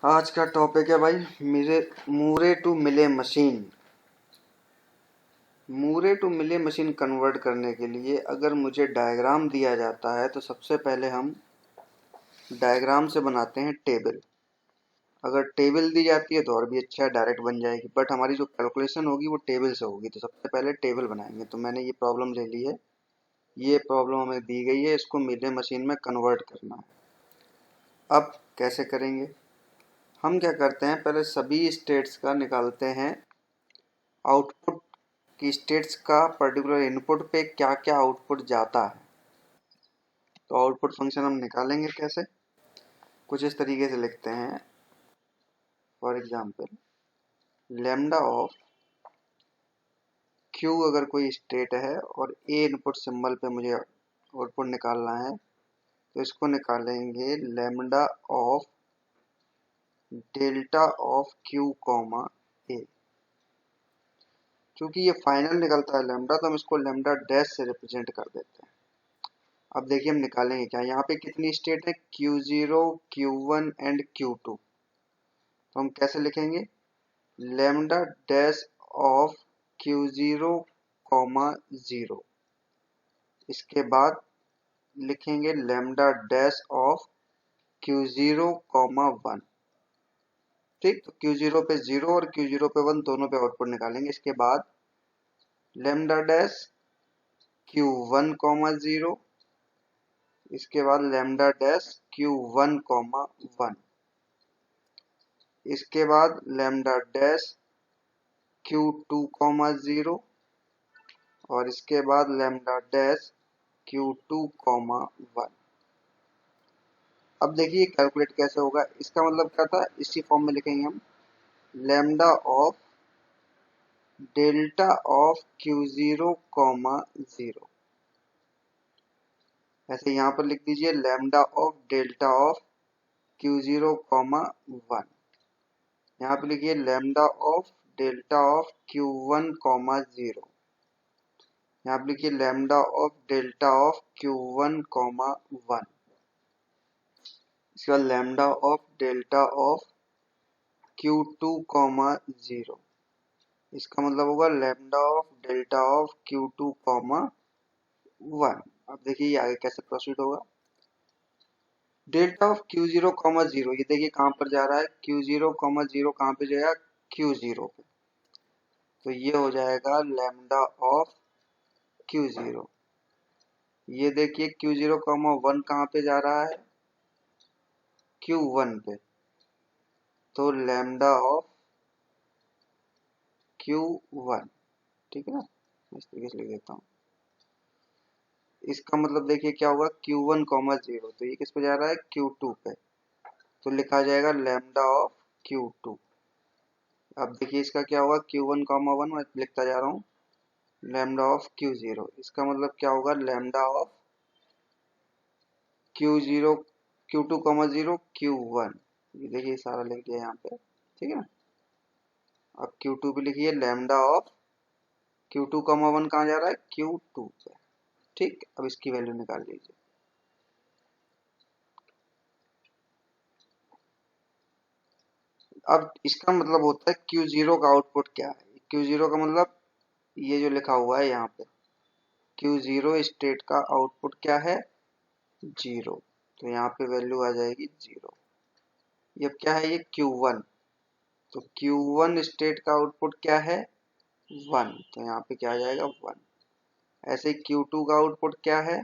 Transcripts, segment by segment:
आज का टॉपिक है भाई मूरे टू मिले मशीन। मूरे टू मिले मशीन कन्वर्ट करने के लिए अगर मुझे डायग्राम दिया जाता है तो सबसे पहले हम डायग्राम से बनाते हैं टेबल। अगर टेबल दी जाती है तो और भी अच्छा है, डायरेक्ट बन जाएगी, बट हमारी जो कैलकुलेशन होगी वो टेबल से होगी, तो सबसे पहले टेबल बनाएंगे। तो मैंने ये प्रॉब्लम ले ली है, ये प्रॉब्लम हमें दी गई है, इसको मिले मशीन में कन्वर्ट करना है। अब कैसे करेंगे? हम क्या करते हैं, पहले सभी स्टेट्स का निकालते हैं आउटपुट की, स्टेट्स का पर्टिकुलर इनपुट पे क्या क्या आउटपुट जाता है। तो आउटपुट फंक्शन हम निकालेंगे कैसे, कुछ इस तरीके से लिखते हैं। For example lambda of Q अगर कोई स्टेट है और ए इनपुट सिंबल पे मुझे आउटपुट निकालना है, तो इसको निकालेंगे lambda of delta of Q comma A. क्योंकि ये फाइनल निकलता है लैम्डा, तो हम इसको लैम्डा डैश से रिप्रेजेंट कर देते हैं। अब देखिए हम निकालेंगे क्या, यहाँ पे कितनी स्टेट है, Q0, Q1 एंड Q2। तो हम कैसे लिखेंगे, lambda dash of Q0 comma 0। इसके बाद लिखेंगे lambda dash of Q0 comma 1। ठीक, तो Q0 पे 0 और Q0 पे 1 दोनों पे आउटपुट निकालेंगे। इसके बाद लैम्डा डैश Q1 कॉमा 0, इसके बाद लैम्डा डैश Q1 कॉमा 1, इसके बाद लैम्डा डैश Q2 कॉमा 0 और इसके बाद लैम्डा डैश Q2 कॉमा 1। अब देखिए कैलकुलेट कैसे होगा, इसका मतलब क्या था, इसी फॉर्म में लिखेंगे हम lambda of delta of Q0 comma 0। ऐसे यहाँ पर लिख दीजिए lambda of delta of Q0 comma 1। यहाँ पे लिखिए lambda of delta of Q1 comma 0। यहाँ पे लिखिए lambda of delta of Q1 comma 1। इसके बाद lambda of delta of Q2 comma 0। इसका मतलब होगा lambda of delta of Q2 comma 1। अब देखिए ये आगे कैसे प्रोसीड होगा, डेल्टा ऑफ Q0 कॉमा 0, ये देखिए कहाँ पर जा रहा है, Q0 कॉमा 0 कहाँ पे जाएगा, Q0 पे। तो ये हो जाएगा लैम्डा ऑफ Q0। ये देखिए Q0 कॉमा 1 कहाँ पे जा रहा है, Q1 पे। तो लैम्डा ऑफ Q1, ठीक है ना, इस तरीके से लिख देता हूँ। इसका मतलब देखिए क्या होगा, Q1 कॉमा 0, तो ये किस पे जा रहा है, Q2 पे। तो लिखा जाएगा लैम्डा ऑफ Q2। अब देखिए इसका क्या होगा, Q1 कॉमा 1 मैं लिखता जा रहा हूँ लैम्डा ऑफ Q0। इसका मतलब क्या होगा, lambda of Q0 Q2 comma 0 Q1। ये देखिए सारा लिख दिया यहाँ पे, ठीक है ना। अब Q2 पे लिखिए लैम्डा ऑफ Q2 कॉमा 1 कहाँ जा रहा है, Q2 पे। ठीक, अब इसकी वैल्यू निकाल लीजिए। अब इसका मतलब होता है Q0 का आउटपुट क्या है। Q0 का मतलब ये जो लिखा हुआ है यहाँ पे, Q0 स्टेट का आउटपुट क्या है, 0। तो यहाँ पे वैल्यू आ जाएगी 0। ये क्या है, ये Q1, तो Q1 स्टेट का आउटपुट क्या है, 1। तो यहाँ पे क्या आ जाएगा, 1। ऐसे ही Q2 का आउटपुट क्या है,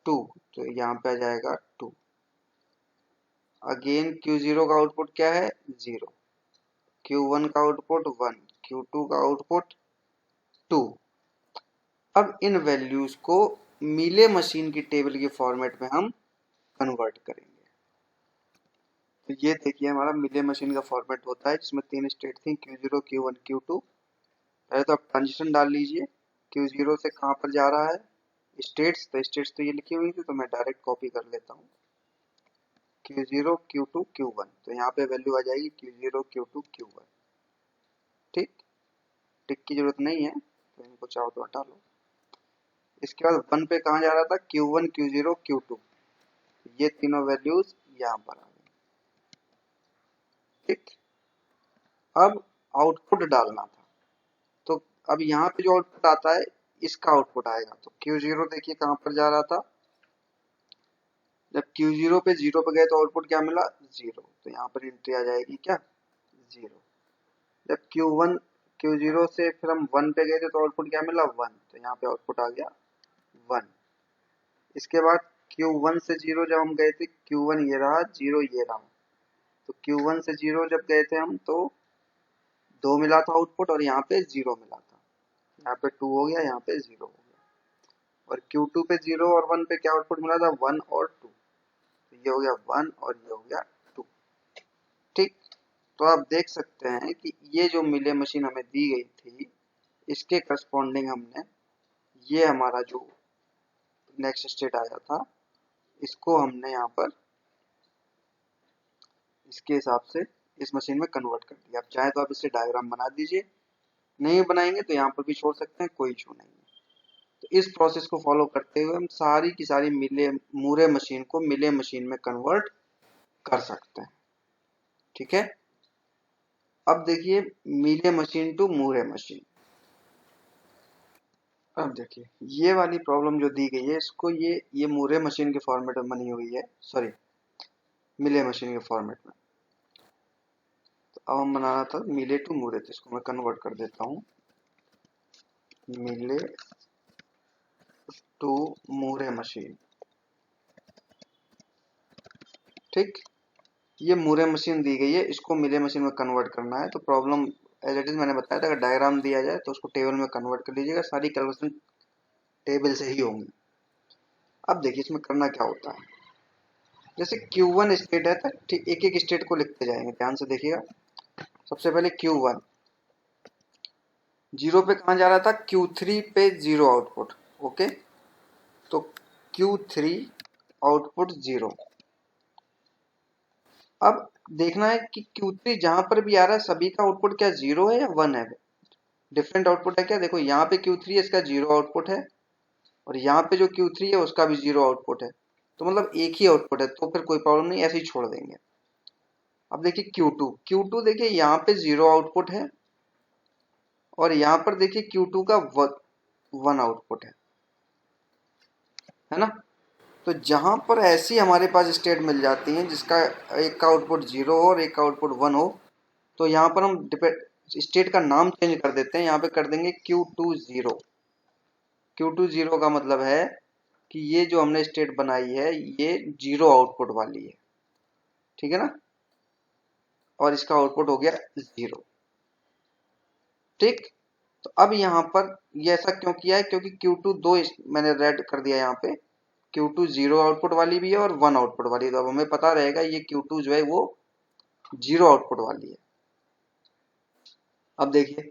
2। तो यहाँ पे आ जाएगा 2। अगेन Q0 का आउटपुट क्या है, 0। Q1 का आउटपुट 1, Q2 का आउटपुट 2। अब इन वैल्यूज को मिले मशीन की टेबल के फॉर्मेट में हम कन्वर्ट करेंगे। तो ये देखिए हमारा मिले मशीन का फॉर्मेट होता है, जिसमें 3 स्टेट थी, Q0, Q1, Q2। पहले तो आप ट्रांजिशन डाल लीजिए, Q0 से कहाँ पर जा रहा है, स्टेट्स। तो स्टेट्स तो ये लिखी हुई थी, तो मैं डायरेक्ट कॉपी कर लेता हूँ, Q0, Q2, Q1। तो यहाँ पे वैल्यू आ जाएगी Q0, Q2, Q1। ठीक, टिक की जरूरत नहीं है, तो इनको चाहो तो हटा लो। इसके बाद 1 पे कहाँ जा रहा था, Q1, Q0, Q2। ये तीनों वैल्यूज यहाँ पर आ गई। ठीक, अब आउटपुट डालना था, तो अब यहाँ पे जो आउटपुट आता है इसका आउटपुट आएगा। तो Q0 देखिए कहाँ पर जा रहा था, जब Q0 पे 0 पे गए तो आउटपुट क्या मिला, 0। तो यहाँ पर एंट्री आ जाएगी क्या, 0। जब Q0 से फिर हम 1 पे गए थे तो आउटपुट क्या मिला, 1। तो यहाँ पे आउटपुट आ गया 1। इसके बाद Q1 से 0 जब हम गए थे, Q1 ये रहा, 0 ये रहा। तो Q1 से 0 जब गए थे हम तो 2 मिला था आउटपुट और यहाँ पे 0 मिला था। यहाँ पे 2 हो गया, यहाँ पे 0 हो गया। और Q2 पे 0 और 1 पे क्या आउटपुट मिला था, 1 और 2। तो ये हो गया 1 और ये हो गया 2। ठीक, तो आप देख सकते हैं कि ये जो मिले मशीन हमें दी गई थी, इसके करस्पॉन्डिंग हमने ये हमारा जो नेक्स्ट स्टेट आया था, इसको हमने यहाँ पर इसके हिसाब से इस मशीन में कन्वर्ट कर दिया। आप चाहे तो आप इससे डायग्राम बना दीजिए, नहीं बनाएंगे तो यहाँ पर भी छोड़ सकते हैं, कोई इशू नहीं है। तो इस प्रोसेस को फॉलो करते हुए हम सारी की सारी मूरे मशीन को मिले मशीन में कन्वर्ट कर सकते हैं। ठीक है, अब देखिए मिले मशीन टू मूरे मशीन। अब देखिए ये वाली प्रॉब्लम जो दी गई है, इसको ये मूरे मशीन के फॉर्मेट में बनी हुई है, सॉरी मिले मशीन के फॉर्मेट में। तो अब हम बनाना था मिले टू मूरे, तो इसको मैं कन्वर्ट कर देता हूँ, मिले टू मूरे मशीन। ठीक, ये मूरे मशीन दी गई है, इसको मिले मशीन में कन्वर्ट करना है। तो प्रॉब्लम एज इट इज मैंने बताया था, अगर डायग्राम दिया जाए तो उसको टेबल में कन्वर्ट कर लीजिएगा, सारी कैलकुलेशन टेबल से ही होंगी। अब देखिए इसमें करना क्या होता है, जैसे Q1 स्टेट है तो ठीक एक एक स्टेट को लिखते जाएंगे, ध्यान से देखिएगा। सबसे पहले Q1 0 पे कहाँ जा रहा था, Q3 पे 0 आउटपुट, ओके। तो Q3 आउटपुट 0। अब देखना है कि Q3 जहां पर भी आ रहा है सभी का आउटपुट क्या 0 है या 1 है, डिफरेंट आउटपुट है क्या। देखो यहाँ पे Q3 है, इसका 0 आउटपुट है, और यहाँ पे जो Q3 है उसका भी 0 आउटपुट है। तो मतलब एक ही आउटपुट है, तो फिर कोई प्रॉब्लम नहीं, ऐसे ही छोड़ देंगे। अब देखिए Q2 देखिए यहाँ पे 0 आउटपुट है, और यहाँ पर देखिए Q2 का 1 आउटपुट है ना। तो जहां पर ऐसी हमारे पास स्टेट मिल जाती हैं जिसका एक का आउटपुट 0 हो और एक का आउटपुट 1 हो, तो यहाँ पर हम स्टेट का नाम चेंज कर देते हैं, यहाँ पे कर देंगे Q20। Q20 का मतलब है कि ये जो हमने स्टेट बनाई है ये 0 आउटपुट वाली है, ठीक है ना, और इसका आउटपुट हो गया 0। ठीक, तो अब यहाँ पर ये ऐसा क्यों किया है, क्योंकि Q2 दो मैंने रेड कर दिया यहाँ पे, Q2 0 आउटपुट वाली भी है और 1 आउटपुट वाली है। तो अब हमें पता रहेगा ये Q2 जो है वो 0 आउटपुट वाली है। अब देखिए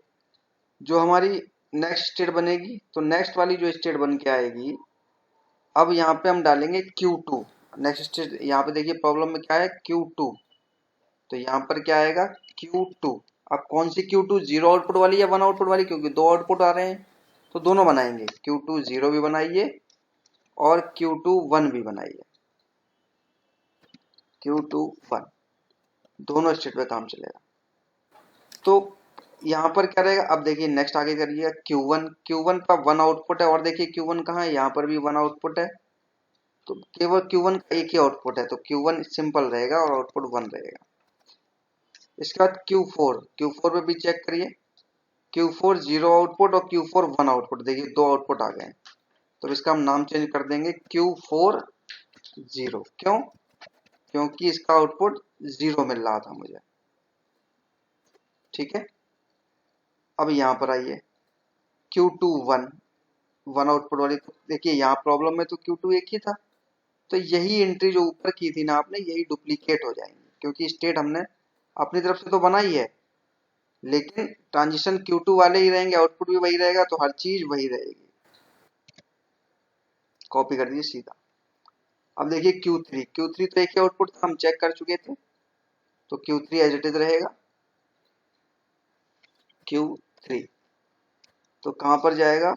जो हमारी नेक्स्ट स्टेट बनेगी, तो नेक्स्ट वाली जो स्टेट बन के आएगी, अब यहाँ पे हम डालेंगे Q2 नेक्स्ट स्टेट। यहाँ पे देखिए प्रॉब्लम में क्या है, Q2। तो यहाँ पर क्या आएगा, Q2। अब कौन सी Q2, 0 आउटपुट वाली या 1 आउटपुट वाली, क्योंकि दो आउटपुट आ रहे हैं तो दोनों बनाएंगे। Q2 0 भी बनाइए और Q2 1 भी बनाइए, Q2 1 दोनों स्टेट पे काम चलेगा। तो यहाँ पर क्या रहेगा, अब देखिए नेक्स्ट आगे करिए Q1 का 1 आउटपुट है, और देखिए Q1 कहाँ है, यहाँ पर भी 1 आउटपुट है। तो केवल Q1 का एक ही आउटपुट है, तो Q1 सिंपल रहेगा और आउटपुट 1 रहेगा। इसके बाद Q4 पे भी चेक करिए, Q4 0 आउटपुट और Q4 1 आउटपुट, देखिए दो आउटपुट आ गए। तो इसका हम नाम चेंज कर देंगे Q4 0। क्यों, क्योंकि इसका आउटपुट 0 मिल रहा था मुझे। ठीक है, अब यहाँ पर आइए Q2 1 आउटपुट वाली। तो देखिए यहाँ प्रॉब्लम में तो Q2 एक ही था, तो यही एंट्री जो ऊपर की थी ना आपने, यही डुप्लीकेट हो जाएंगी, क्योंकि स्टेट हमने अपनी तरफ से तो बनाई है, लेकिन ट्रांजिशन Q2 वाले ही रहेंगे, आउटपुट भी वही रहेगा, तो हर चीज वही रहेगी। कॉपी कर दीजिए सीधा। अब देखिए Q3 तो एक ही आउटपुट था, हम चेक कर चुके थे, तो Q3 एज इट इज रहेगा। Q3 तो कहां पर जाएगा,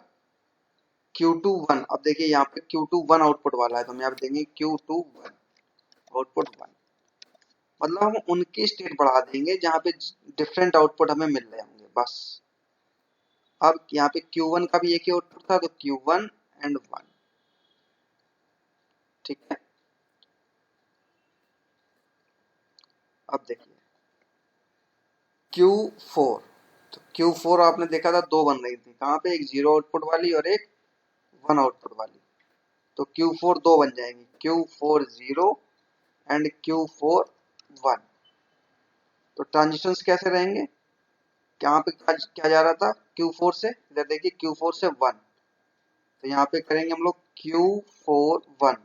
Q2 1। अब देखिए यहाँ पे Q2 1 आउटपुट वाला है, तो हम यहाँ पे देंगे Q2 1 आउटपुट 1। मतलब हम उनकी स्टेट बढ़ा देंगे जहाँ पे डिफरेंट आउटपुट हमें मिल रहे होंगे बस। अब यहाँ पे Q1 का भी एक ही आउटपुट था, तो Q1 एंड 1, ठीक है। अब देखिए Q4, तो Q4 आपने देखा था दो बन रही थी, कहाँ पे, एक जीरो आउटपुट वाली और एक वन आउटपुट वाली। तो Q4 दो बन जाएंगी, Q4 0 एंड Q4 1। तो ट्रांजिशंस कैसे रहेंगे, यहाँ पे क्या जा रहा था Q4 से, इधर देखिए Q4 से 1, तो यहाँ पे करेंगे हम लोग Q4 1,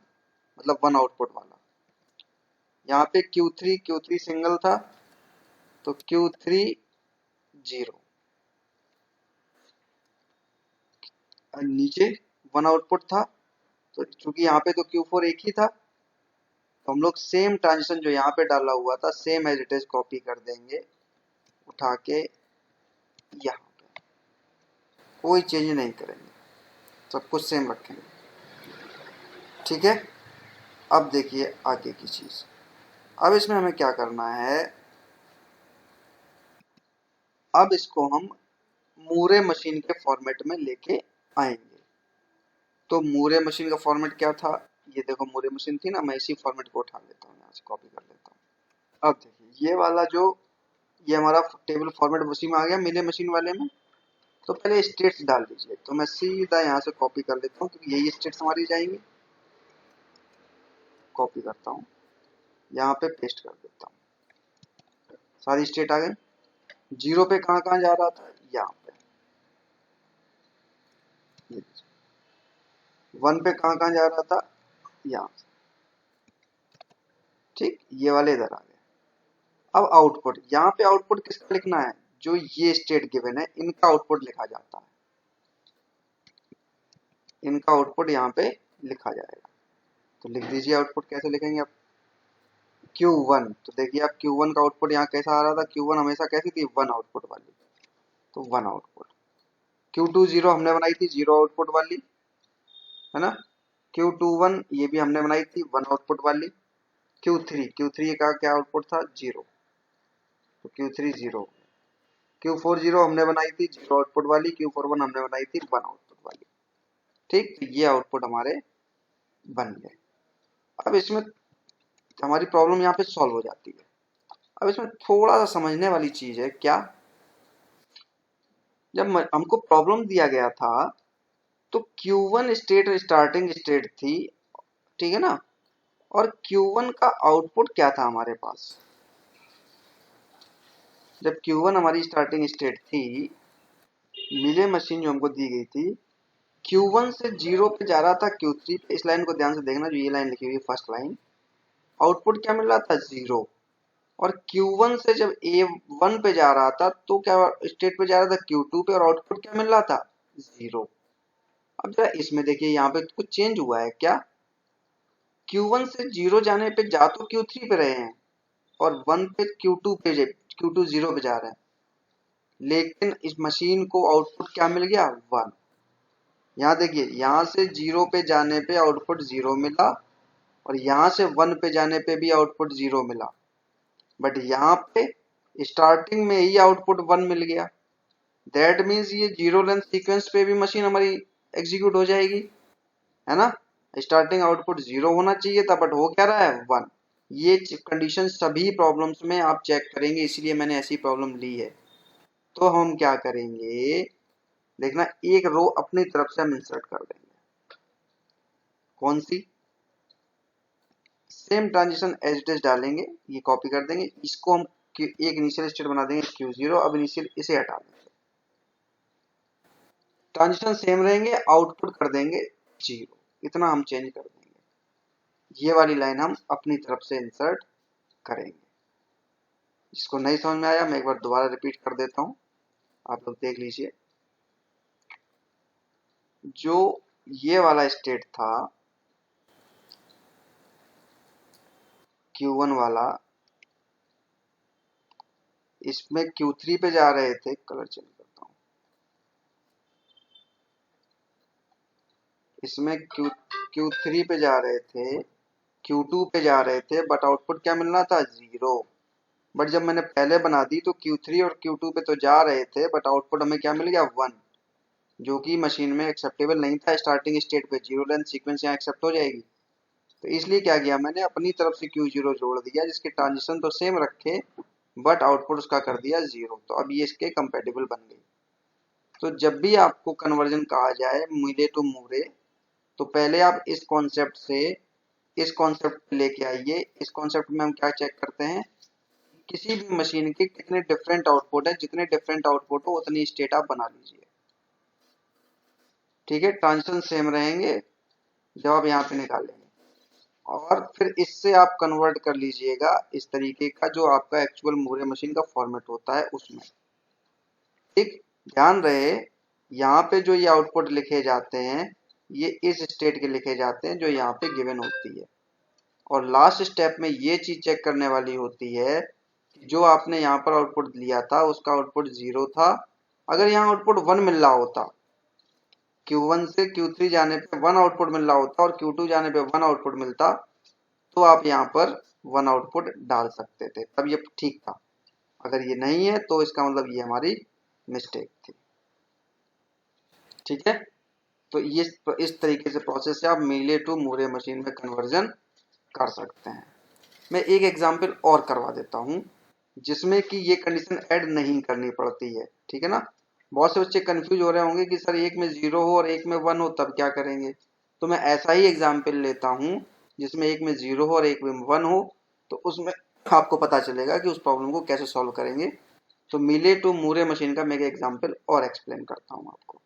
मतलब वन आउटपुट वाला। यहाँ पे Q3 सिंगल था, तो Q3 0, और नीचे वन आउटपुट था, तो चूंकि यहाँ पे तो Q4 एक ही था, तो हम लोग सेम ट्रांजिशन जो यहाँ पे डाला हुआ था same as it is copy कर देंगे उठा के यहाँ पे, कोई चेंज नहीं करेंगे, सब कुछ सेम रखेंगे, ठीक है। अब देखिए आगे की चीज, अब इसमें हमें क्या करना है, अब इसको हम मूरे मशीन के फॉर्मेट में लेके आएंगे। तो मूरे मशीन का फॉर्मेट क्या था, ये देखो मूरे मशीन थी ना, मैं इसी फॉर्मेट को उठा लेता हूँ, यहाँ से कॉपी कर लेता हूँ। अब देखिए ये वाला जो, ये हमारा टेबल फॉर्मेट उसी में आ गया मिले मशीन वाले में। तो पहले स्टेट्स डाल दीजिए, तो मैं सीधा यहाँ से कॉपी कर लेता हूँ क्योंकि यही स्टेट्स हमारी जाएंगी। कॉपी करता हूँ, यहाँ पे पेस्ट कर देता हूँ, सारी स्टेट आ गई। जीरो पे कहाँ कहाँ जा रहा था, यहाँ पे, वन पे कहाँ कहाँ जा रहा था, यहाँ, ठीक, ये वाले इधर आ गए। अब आउटपुट, यहाँ पे आउटपुट किसका लिखना है, जो ये स्टेट गिवन है इनका आउटपुट लिखा जाता है, इनका आउटपुट यहाँ पे लिखा जाएगा। तो लिख दीजिए आउटपुट, कैसे लिखेंगे आप, Q1, तो देखिए आप Q1 का आउटपुट यहाँ कैसा आ रहा था, Q1 हमेशा कैसी थी, वन आउटपुट वाली, तो वन आउटपुट। Q2 0 हमने बनाई थी जीरो आउटपुट वाली, है ना। Q21 ये भी हमने बनाई थी वन आउटपुट वाली। Q3 का क्या आउटपुट था, जीरो, तो Q3 0। Q4 0 हमने बनाई थी जीरो आउटपुट वाली, Q4 1 हमने बनाई थी वन आउटपुट वाली, ठीक, तो ये आउटपुट हमारे बन गए। अब इसमें हमारी प्रॉब्लम यहाँ पे सॉल्व हो जाती है। अब इसमें थोड़ा सा समझने वाली चीज है, क्या, जब हमको प्रॉब्लम दिया गया था तो Q1 स्टेट स्टार्टिंग स्टेट थी, ठीक है ना, और Q1 का आउटपुट क्या था हमारे पास, जब Q1 हमारी स्टार्टिंग स्टेट थी, मिले मशीन जो हमको दी गई थी, Q1 से जीरो पे जा रहा था Q3 पे, इस लाइन को ध्यान से देखना, जो ये लाइन लिखी हुई है फर्स्ट लाइन, आउटपुट क्या मिल रहा था, जीरो। और Q1 से जब A1 पे जा रहा था तो क्या स्टेट पे जा रहा था, Q2 पे, और आउटपुट क्या मिल रहा था, जीरो। अब जरा इसमें देखिए यहाँ पे कुछ चेंज हुआ है क्या, Q1 से जीरो जाने पे जा तो Q3 पे रहे हैं, और वन पे Q2 जीरो पे जा रहे हैं, लेकिन इस मशीन को आउटपुट क्या मिल गया, वन। यहाँ देखिए, यहाँ से जीरो पे जाने पे आउटपुट जीरो मिला, और यहाँ से वन पे जाने पे भी आउटपुट जीरो मिला, बट यहाँ पे स्टार्टिंग में ही आउटपुट वन मिल गया। दैट मीन्स ये जीरो लेंथ सीक्वेंस पे भी मशीन हमारी एग्जीक्यूट हो जाएगी, है ना। स्टार्टिंग आउटपुट जीरो होना चाहिए था, बट हो क्या रहा है, वन। ये कंडीशन सभी प्रॉब्लम्स में आप चेक करेंगे, इसलिए मैंने ऐसी प्रॉब्लम ली है। तो हम क्या करेंगे, देखना, एक रो अपनी तरफ से हम इंसर्ट कर देंगे, कौन सी, same transition as it is डालेंगे, ये कॉपी कर देंगे, इसको हम एक इनिशियल स्टेट बना देंगे Q0, अब इनिशियल इसे हटा देंगे, ट्रांजिशन सेम रहेंगे, आउटपुट कर देंगे जीरो, इतना हम चेंज कर देंगे। ये वाली लाइन हम अपनी तरफ से इंसर्ट करेंगे। जिसको नहीं समझ में आया मैं एक बार दोबारा रिपीट कर देता हूँ, आप लोग देख लीजिए। जो ये वाला स्टेट था Q1 वाला, इसमें Q3 पे जा रहे थे, कलर चेंज करता हूँ, इसमें Q3 पे जा रहे थे, Q2 पे जा रहे थे बट आउटपुट क्या मिलना था, 0। बट जब मैंने पहले बना दी तो Q3 और Q2 पे तो जा रहे थे बट आउटपुट हमें क्या मिल गया, 1, जो कि मशीन में एक्सेप्टेबल नहीं था। स्टार्टिंग स्टेट पे जीरो लेंथ सीक्वेंस यहाँ एक्सेप्ट हो जाएगी, तो इसलिए क्या किया मैंने, अपनी तरफ से Q0 जोड़ दिया जिसके ट्रांजिशन तो सेम रखे बट आउटपुट उसका कर दिया 0। तो अब ये इसके कंपेटिबल बन गई। तो जब भी आपको कन्वर्जन कहा जाए मीले टू मूरे, तो पहले आप इस कॉन्सेप्ट से इस कॉन्सेप्ट पे लेके आइए। इस कॉन्सेप्ट में हम क्या चेक करते हैं, किसी भी मशीन के कितने डिफरेंट आउटपुट है, जितने डिफरेंट आउटपुट हो उतनी स्टेट आप बना लीजिए। ठीक है, ट्रांजिशन सेम रहेंगे जब आप यहाँ पे निकालेंगे, और फिर इससे आप कन्वर्ट कर लीजिएगा इस तरीके का जो आपका एक्चुअल मूरे मशीन का फॉर्मेट होता है उसमें। ठीक, ध्यान रहे यहाँ पे जो ये आउटपुट लिखे जाते हैं ये इस स्टेट के लिखे जाते हैं जो यहाँ पे गिवन होती है। और लास्ट स्टेप में ये चीज चेक करने वाली होती है कि जो आपने यहाँ पर आउटपुट लिया था उसका आउटपुट 0 था। अगर यहाँ आउटपुट 1 मिल रहा होता, Q1 से Q3 जाने पे 1 आउटपुट मिल रहा होता और Q2 जाने पे 1 आउटपुट मिलता, तो आप यहाँ पर 1 आउटपुट डाल सकते थे, तब ये ठीक था। अगर ये नहीं है तो इसका मतलब ये हमारी मिस्टेक थी। ठीक है, तो ये इस तरीके से प्रोसेस से आप मीले टू मूरे मशीन में कन्वर्जन कर सकते हैं। मैं एक एग्जांपल और करवा देता हूँ जिसमें कि ये कंडीशन ऐड नहीं करनी पड़ती है। ठीक है ना, बहुत से बच्चे कंफ्यूज हो रहे होंगे कि सर एक में 0 हो और एक में 1 हो तब क्या करेंगे। तो मैं ऐसा ही एग्जांपल लेता हूँ जिसमें एक में 0 हो और एक में 1 हो, तो उसमें आपको पता चलेगा कि उस प्रॉब्लम को कैसे सॉल्व करेंगे। तो मीले टू मूरे मशीन का मैं एक एग्जाम्पल और एक्सप्लेन करता हूँ आपको।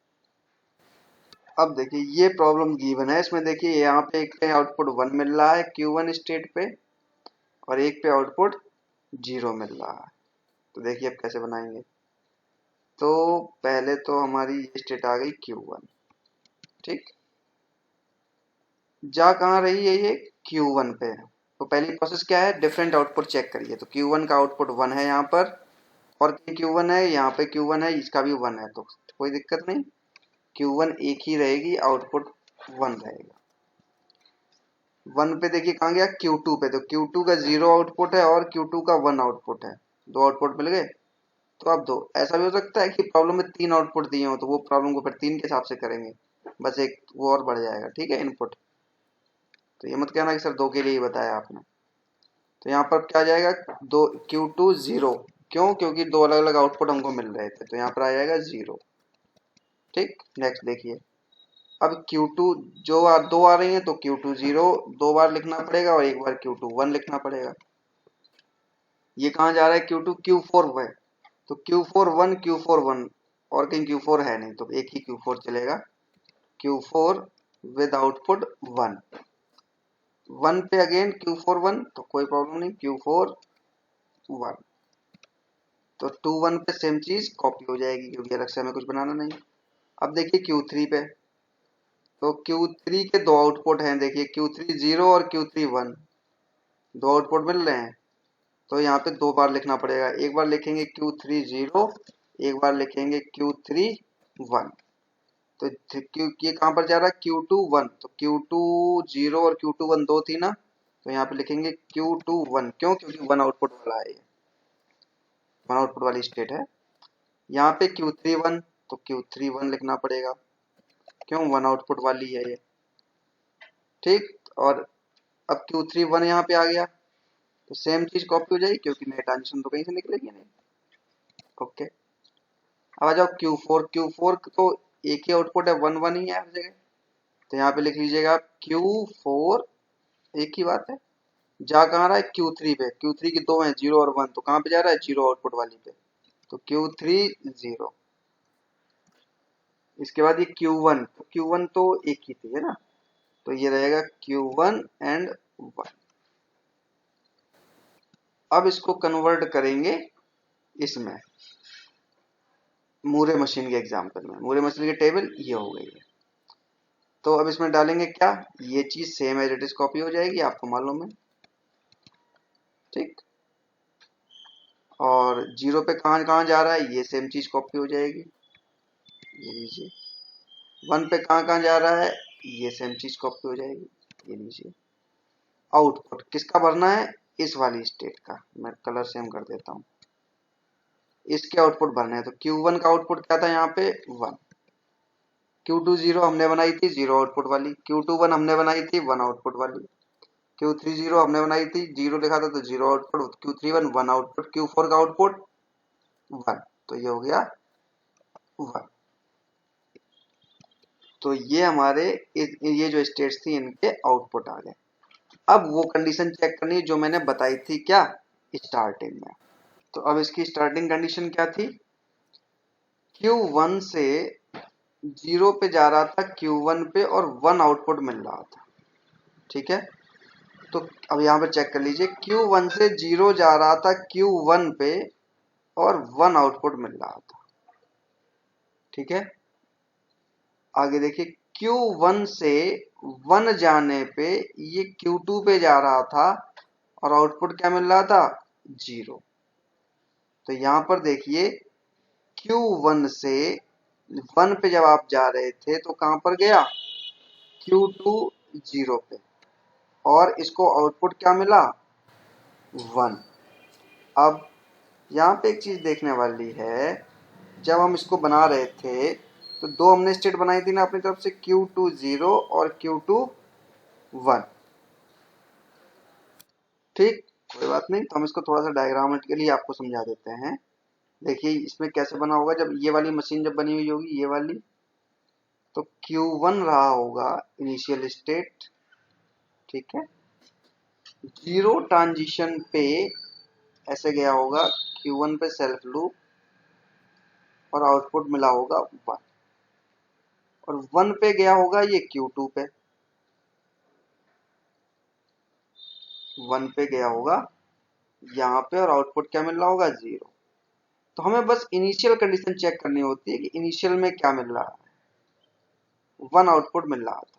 अब देखिए ये प्रॉब्लम गिवन है, इसमें देखिए यहाँ पे एक पे आउटपुट 1 मिल रहा है Q1 स्टेट पे और एक पे आउटपुट 0 मिल रहा है। तो देखिए अब कैसे बनाएंगे। तो पहले तो हमारी ये स्टेट आ गई Q1। ठीक, जा कहाँ रही है ये, Q1 पे। तो पहली प्रोसेस क्या है, डिफरेंट आउटपुट चेक करिए। तो Q1 का आउटपुट 1 है यहाँ पर, और Q1 है यहाँ पे, Q1 है इसका भी 1 है, तो कोई दिक्कत नहीं, Q1 एक ही रहेगी, आउटपुट 1 रहेगा। 1 पे देखिए कहाँ गया, Q2 पे। तो Q2 का 0 आउटपुट है और Q2 का 1 आउटपुट है, दो आउटपुट मिल गए। तो अब दो, ऐसा भी हो सकता है कि प्रॉब्लम में 3 आउटपुट दिए हो तो वो प्रॉब्लम को फिर 3 के हिसाब से करेंगे, बस एक वो और बढ़ जाएगा। ठीक है, इनपुट। तो ये मत कहना कि सर 2 के लिए ही बताया आपने। तो यहाँ पर क्या आ जाएगा, दो Q2 0, क्यों, क्योंकि दो अलग अलग आउटपुट हमको मिल रहे थे, तो यहाँ पर आ जाएगा 0। ठीक, नेक्स्ट देखिए, अब Q2 जो दो आ रही है तो Q2 0 दो बार लिखना पड़ेगा और एक बार Q2 1 लिखना पड़ेगा। ये कहाँ जा रहा है, Q2 Q4 है, तो Q4 1 Q4 1, और कहीं Q4 है नहीं तो एक ही Q4 चलेगा, Q4 विद आउटपुट 1। 1 पे अगेन Q4 1, तो कोई प्रॉब्लम नहीं, Q4 1। तो 2 1 पे सेम चीज कॉपी हो जाएगी क्योंकि अलग से हमें कुछ बनाना नहीं। अब देखिए Q3 पे, तो Q3 के दो आउटपुट हैं, देखिए Q3 0 और Q3 1, दो आउटपुट मिल रहे हैं। तो यहाँ पे दो बार लिखना पड़ेगा, एक बार लिखेंगे Q3 0, एक बार लिखेंगे Q3 1। तो ये कहाँ पर जा रहा है, Q2 1, तो Q2 0 और Q2 1 दो थी ना, तो यहाँ पे लिखेंगे Q2 1, क्यों, क्योंकि 1 आउटपुट वाला है, 1 आउटपुट वाली स्टेट है। यहाँ पे Q3 1, तो Q3 1 लिखना पड़ेगा, क्यों, 1 आउटपुट वाली है ये। ठीक, और अब Q3 1 यहाँ पे आ गया तो सेम चीज कॉपी हो जाएगी क्योंकि नई ट्रांजिशन तो कहीं से निकलेगी नहीं। ओके, अब आ जाओ Q4 तो एक ही आउटपुट है, 1 1 ही है हर जगह, तो यहाँ पे लिख लीजिएगा Q4, एक ही बात है। जा कहाँ रहा है, Q3 पे, Q3 की दो है 0 और 1, तो कहाँ पे जा रहा है, 0 आउटपुट वाली पे, तो Q3 0। इसके बाद ये Q1, तो Q1 तो एक ही थी है ना, तो ये रहेगा Q1 एंड 1। अब इसको कन्वर्ट करेंगे इसमें मूरे मशीन के एग्जाम्पल में। मूरे मशीन की टेबल ये हो गई है, तो अब इसमें डालेंगे क्या, ये चीज same as it is copy हो जाएगी, आपको मालूम है। ठीक, और 0 पे कहाँ कहाँ जा रहा है, ये सेम चीज कॉपी हो जाएगी, ये लीजिए। 1 पे कहाँ कहाँ जा रहा है, ये सेम चीज कॉपी हो जाएगी, ये लीजिए। आउटपुट किसका भरना है, इस वाली स्टेट का। मैं कलर सेम कर देता हूँ। इसके आउटपुट भरने हैं। तो Q1 का आउटपुट क्या था यहाँ पे 1, Q2 0 हमने बनाई थी 0 आउटपुट वाली, Q2 1 हमने बनाई थी 1 आउटपुट वाली, Q3 0 हमने बनाई थी 0 लिखा था तो 0 आउटपुट, Q3 1 आउटपुट, Q4 का आउटपुट 1। तो ये हो गया 1। तो ये हमारे ये जो स्टेट्स थी इनके आउटपुट आ गए। अब वो कंडीशन चेक करनी है जो मैंने बताई थी क्या स्टार्टिंग में। तो अब इसकी स्टार्टिंग कंडीशन क्या थी, Q1 से 0 पे जा रहा था Q1 पे और 1 आउटपुट मिल रहा था। ठीक है, तो अब यहाँ पे चेक कर लीजिए, Q1 से 0 जा रहा था Q1 पे और 1 आउटपुट मिल रहा था। ठीक है, आगे देखिए, Q1 से 1 जाने पे ये Q2 पे जा रहा था और आउटपुट क्या मिल रहा था 0। तो यहां पर देखिए, Q1 से 1 पे जब आप जा रहे थे तो कहां पर गया, Q2 0 पे, और इसको आउटपुट क्या मिला 1। अब यहाँ पे एक चीज देखने वाली है, जब हम इसको बना रहे थे तो दो हमने स्टेट बनाई थी ना अपनी तरफ से, Q2 0 और Q2 1। ठीक, कोई बात नहीं, तो हम इसको थोड़ा सा डायग्रामेटिकली आपको समझा देते हैं। देखिए इसमें कैसे बना होगा, जब ये वाली मशीन जब बनी हुई होगी ये वाली, तो Q1 रहा होगा इनिशियल स्टेट। ठीक है, 0 ट्रांजिशन पे ऐसे गया होगा Q1 पे सेल्फ लूप और आउटपुट मिला होगा 1, और 1 पे गया होगा ये Q2 पे, 1 पे गया होगा यहाँ पे और आउटपुट क्या मिल रहा होगा 0। तो हमें बस इनिशियल कंडीशन चेक करनी होती है कि इनिशियल में क्या मिल रहा है, 1 आउटपुट मिल रहा था।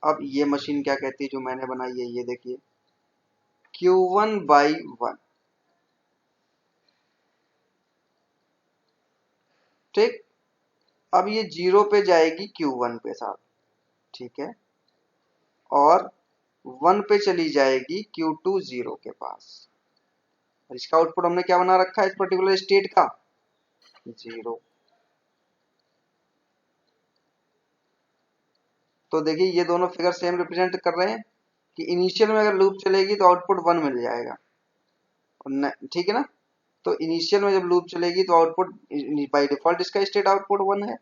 अब ये मशीन क्या कहती है जो मैंने बनाई है, ये देखिए, Q1 बाई 1। ठीक, अब ये 0 पे जाएगी Q1 पे साथ, ठीक है, और 1 पे चली जाएगी Q2 0 के पास। और इसका आउटपुट हमने क्या बना रखा है इस पर्टिकुलर स्टेट का 0। तो देखिए ये दोनों फिगर सेम रिप्रेजेंट कर रहे हैं कि इनिशियल में अगर लूप चलेगी तो आउटपुट 1 मिल जाएगा, और ठीक है ना। तो इनिशियल में जब लूप चलेगी तो आउटपुट बाय डिफॉल्ट इसका स्टेट आउटपुट 1 है।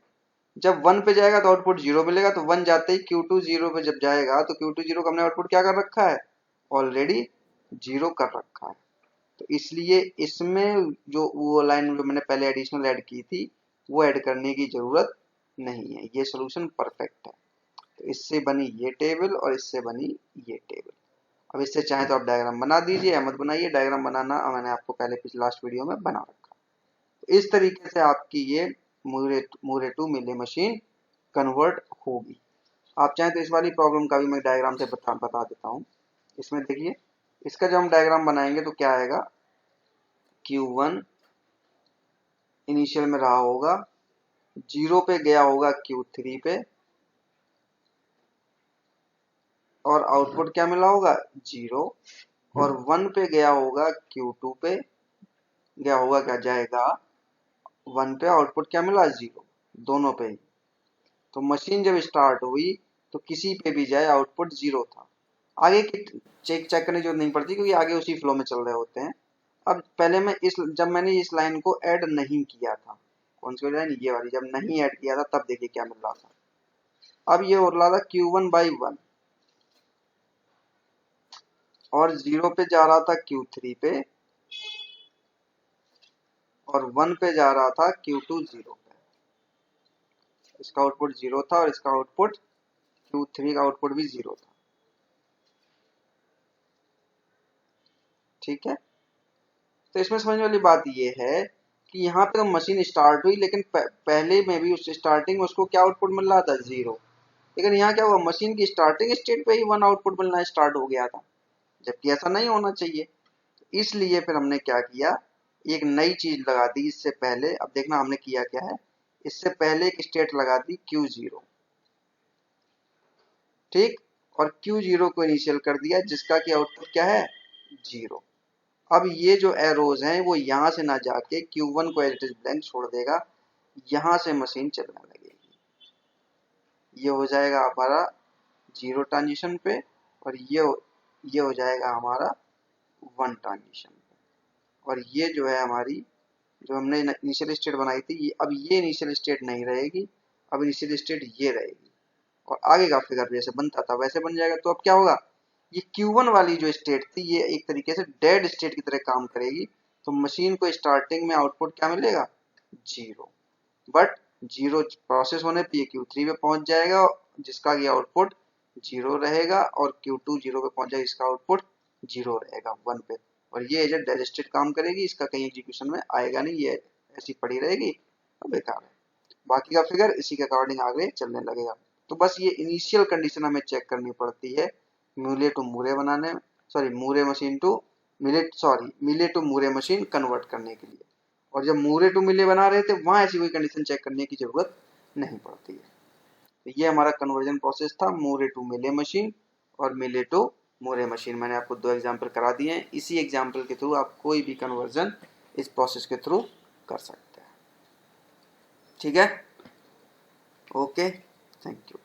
जब 1 पे जाएगा तो आउटपुट 0 मिलेगा, तो 1 जाते ही Q2 0 पे जब जाएगा तो Q2 0 का हमने आउटपुट क्या कर रखा है, ऑलरेडी 0 कर रखा है। तो इसलिए इसमें जो वो लाइन जो मैंने पहले एडिशनल ऐड की थी वो ऐड करने की जरूरत नहीं है, ये सोल्यूशन परफेक्ट है। तो इससे बनी ये टेबल और इससे बनी ये टेबल। अब इससे चाहे तो आप डायग्राम बना दीजिए या मत बनाइए, डायग्राम बनाना मैंने आपको पहले पिछले लास्ट वीडियो में बना रखा। तो इस तरीके से आपकी ये मूरे टू मिले मशीन कन्वर्ट होगी। आप चाहें तो इस वाली प्रॉब्लम का भी मैं डायग्राम से बता देता हूँ। इसमें देखिए, इसका जब हम डायग्राम बनाएंगे तो क्या आएगा, Q1 इनिशियल में रहा होगा, 0 पे गया होगा Q3 पे, और आउटपुट क्या मिला होगा 0, और 1 पे गया होगा Q2 पे, गया होगा क्या जाएगा 1 पे, आउटपुट क्या मिला 0, दोनों पे ही। तो मशीन जब स्टार्ट हुई तो किसी पे भी जाए आउटपुट 0 था। आगे की चेक करने की जरूरत नहीं पड़ती क्योंकि आगे उसी फ्लो में चल रहे होते हैं। अब पहले मैं जब मैंने इस लाइन को ऐड नहीं किया था, कौन सी लाइन, ये वाली, जब नहीं ऐड किया था तब देखिए क्या मिल रहा था। अब ये हो रहा था Q1 बाई 1, और 0 पे जा रहा था Q3 पे, और 1 पे जा रहा था Q2 0 पे। इसका आउटपुट 0 था और इसका आउटपुट Q3 का आउटपुट भी 0 था। ठीक है, तो इसमें समझने वाली बात ये है कि यहाँ पे तो मशीन स्टार्ट हुई, लेकिन पहले में भी उस स्टार्टिंग में उसको क्या आउटपुट मिल रहा था 0। लेकिन यहाँ क्या हुआ, मशीन की स्टार्टिंग स्टेट पे ही 1 आउटपुट मिलना स्टार्ट हो गया था, जबकि ऐसा नहीं होना चाहिए। इसलिए फिर हमने क्या किया, एक नई चीज लगा दी इससे पहले। अब देखना हमने किया क्या है, इससे पहले एक स्टेट लगा दी Q0, ठीक, और Q0 को इनिशियल कर दिया, जिसका कि आउटपुट क्या है, 0। अब ये जो एरोज हैं वो यहाँ से ना जाके Q1 को एज इट इज ब्लैंक छोड़ देगा, यहाँ से मशीन चलने लगेगी। ये हो जाएगा हमारा 0 ट्रांजिशन पे, और ये हो जाएगा हमारा 1 ट्रांजिशन पे। और ये जो है हमारी, जो हमने इनिशियल स्टेट बनाई थी, ये अब ये इनिशियल स्टेट नहीं रहेगी, अब इनिशियल स्टेट ये रहेगी, और आगे का फिगर जैसे बनता था वैसे बन जाएगा। तो अब क्या होगा, ये Q1 वाली जो स्टेट थी ये एक तरीके से डेड स्टेट की तरह काम करेगी। तो मशीन को स्टार्टिंग में आउटपुट क्या मिलेगा, 0, बट 0 प्रोसेस होने पे ये Q3 पे पहुंच जाएगा, जिसका ये आउटपुट 0 रहेगा, और Q2 0 पे पहुंच जाएगा, इसका आउटपुट 0 रहेगा 1 पे। और ये एज डेड स्टेट काम करेगी, इसका कहीं एग्जीक्यूशन में आएगा नहीं, ये ऐसी पड़ी रहेगी, तो बेकार है। बाकी का फिगर इसी के अकॉर्डिंग आगे चलने लगेगा। तो बस ये इनिशियल कंडीशन हमें चेक करनी पड़ती है मूले टू मूरे बनाने में, सॉरी मूरे मशीन टू मिले, सॉरी मिले टू मूरे मशीन कन्वर्ट करने के लिए। और जब मूरे टू मिले बना रहे थे वहां ऐसी कोई कंडीशन चेक करने की जरूरत नहीं पड़ती है। तो ये हमारा कन्वर्जन प्रोसेस था मूरे टू मिले मशीन और मिले टू मूरे मशीन। मैंने आपको 2 एग्जाम्पल करा दिए हैं, इसी एग्जाम्पल के थ्रू आप कोई भी कन्वर्जन इस प्रोसेस के थ्रू कर सकते हैं। ठीक है, ओके, थैंक यू।